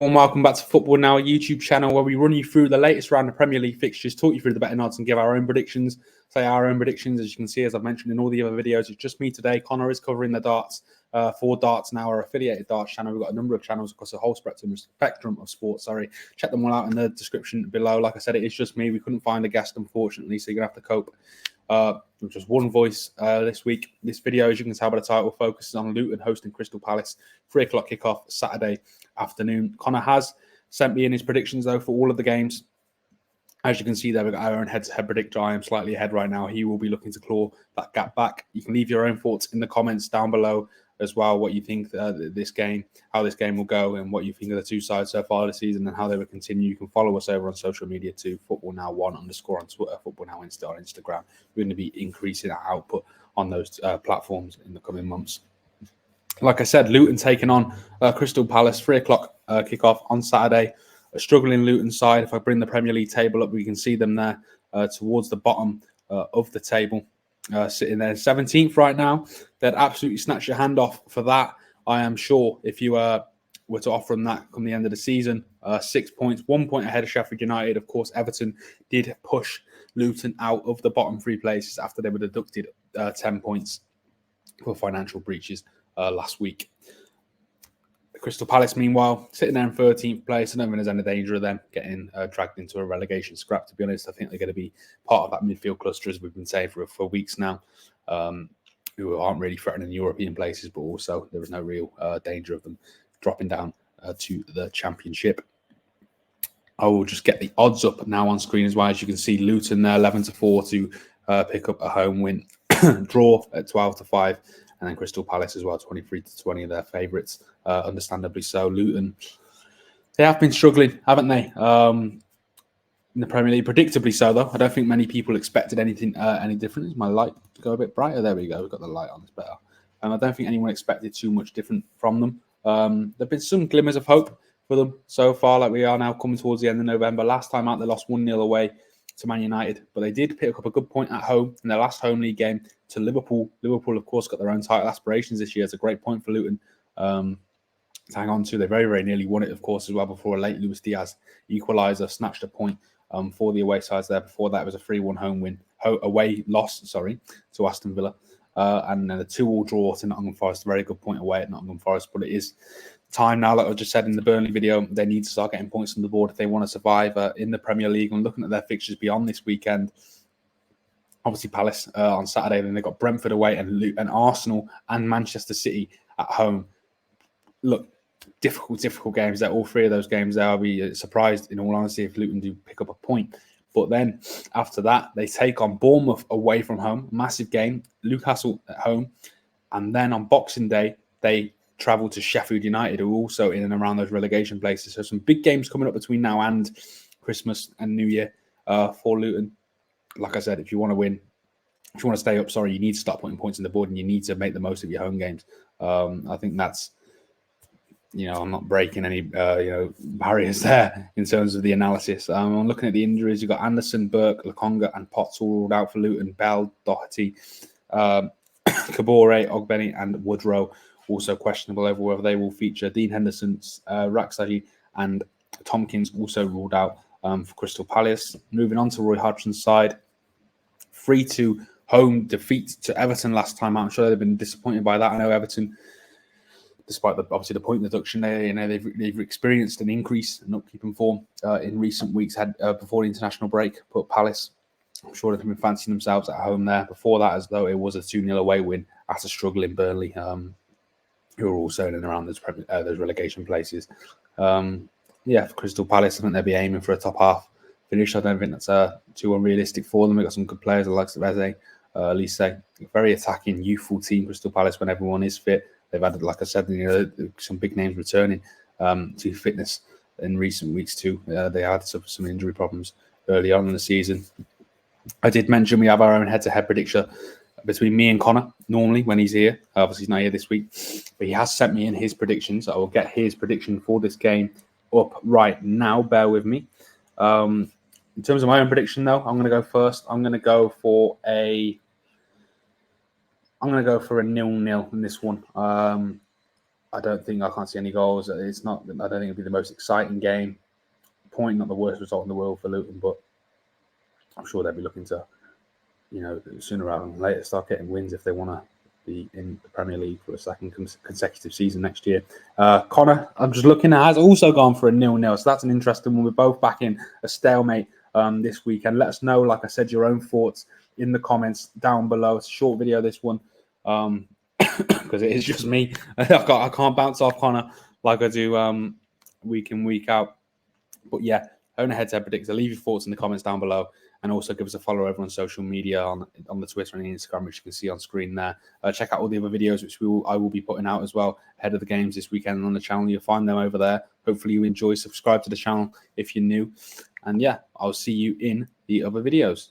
And welcome back to Football Now, a YouTube channel where we run you through the latest round of Premier League fixtures, talk you through the betting odds and give our own predictions. As you can see, as I've mentioned in all the other videos, it's just me today. Connor is covering the darts for Darts Now, our affiliated darts channel. We've got a number of channels across the whole spectrum of sports. Check them all out in the description below. Like I said, it is just me. We couldn't find a guest, unfortunately, so you're going to have to cope with just one voice this week. This video, as you can tell by the title, focuses on Luton hosting Crystal Palace. 3 o'clock kickoff Saturday afternoon. Connor has sent me in his predictions, though, for all of the games. As you can see there, we've got our own head-to-head predictor. I am slightly ahead right now. He will be looking to claw that gap back. You can leave your own thoughts in the comments down below as well, what you think how this game will go, and what you think of the two sides so far this season and how they will continue. You can follow us over on social media too, FootballNow1_ on Twitter, FootballNow Insta on Instagram. We're going to be increasing our output on those platforms in the coming months. Like I said, Luton taking on Crystal Palace, 3 o'clock kickoff on Saturday. A struggling Luton side. If I bring the Premier League table up, we can see them there towards the bottom of the table, sitting there 17th right now. They'd absolutely snatch your hand off for that. I am sure if you were to offer them that come the end of the season. 6 points, 1 point ahead of Sheffield United. Of course, Everton did push Luton out of the bottom 3 places after they were deducted 10 points for financial breaches last week. Crystal Palace, meanwhile, sitting there in 13th place. I don't think there's any danger of them getting dragged into a relegation scrap, to be honest. I think they're going to be part of that midfield cluster, as we've been saying for weeks now, who aren't really threatening European places, but also there is no real danger of them dropping down to the Championship. I will just get the odds up now on screen as well. As you can see, Luton there, 11-4 to pick up a home win. Draw at 12-5. And then Crystal Palace as well, 23-20 of their favourites, understandably so. Luton, they have been struggling, haven't they? In the Premier League, predictably so, though. I don't think many people expected anything any different. Is my light to go a bit brighter? There we go. We've got the light on. It's better. I don't think anyone expected too much different from them. There have been some glimmers of hope for them so far. Like we are now coming towards the end of November. Last time out, they lost 1-0 away to Man United, but they did pick up a good point at home in their last home league game to Liverpool. Liverpool, of course, got their own title aspirations this year. It's a great point for Luton to hang on to. They very, very nearly won it, of course, as well, before a late Luis Diaz equaliser snatched a point for the away sides there. Before that, it was a 3-1 away loss, to Aston Villa. And then a 2-2 draw to Nottingham Forest. A very good point away at Nottingham Forest, but it is time now, like I just said in the Burnley video, they need to start getting points on the board if they want to survive in the Premier League. And looking at their fixtures beyond this weekend, obviously Palace on Saturday, then they've got Brentford away and Arsenal and Manchester City at home. Look, difficult games there. All 3 of those games there. I'll be surprised, in all honesty, if Luton do pick up a point. But then after that, they take on Bournemouth away from home. Massive game. Newcastle at home. And then on Boxing Day, they travel to Sheffield United, who are also in and around those relegation places. So some big games coming up between now and Christmas and New Year for Luton. Like I said, if you want to win, if you want to stay up, you need to start putting points on the board and you need to make the most of your home games. I think that's, I'm not breaking any, barriers there in terms of the analysis. I'm looking at the injuries. You've got Anderson, Burke, Lokonga and Potts all ruled out for Luton. Bell, Doherty, Kabore, Ogbeni and Woodrow also questionable over whether they will feature. Dean Henderson, Raksaji and Tompkins also ruled out for Crystal Palace. Moving on to Roy Hodgson's side. 3-2 home defeat to Everton last time out. I'm sure they've been disappointed by that. I know Everton, despite the point deduction, they've experienced an increase in upkeep and form in recent weeks before the international break. But Palace, I'm sure they've been fancying themselves at home there. Before that, as though it was a 2-0 away win after struggling Burnley, who are also in and around those relegation places. For Crystal Palace, I think they'll be aiming for a top half finish. I don't think that's too unrealistic for them. They've got some good players, the likes of Eze, Elise. Very attacking, youthful team, Crystal Palace, when everyone is fit. They've had, like I said, some big names returning to fitness in recent weeks too. They had some injury problems early on in the season. I did mention we have our own head-to-head prediction between me and Connor, normally when he's here. Obviously, he's not here this week, but he has sent me in his predictions. I will get his prediction for this game up right now. Bear with me. In terms of my own prediction, though, I'm going to go first. I'm going to go for a 0-0 in this one. I can't see any goals. It's not. I don't think it'll be the most exciting game. Point, not the worst result in the world for Luton, but I'm sure they'll be looking to, sooner rather than later start getting wins if they want to be in the Premier League for a second consecutive season next year. Connor, I'm just looking at, has also gone for a 0-0. So that's an interesting one. We're both back in a stalemate this weekend. Let us know, like I said, your own thoughts in the comments down below. It's a short video, this one, because it is just me. I can't bounce off Connor like I do week in, week out. But yeah, own a head-to-head predictor. Leave your thoughts in the comments down below, and also give us a follow over on social media on the Twitter and the Instagram, which you can see on screen there. Check out all the other videos which I will be putting out as well ahead of the games this weekend on the channel. You'll find them over there. Hopefully you enjoy. Subscribe to the channel if you're new, and yeah, I'll see you in the other videos.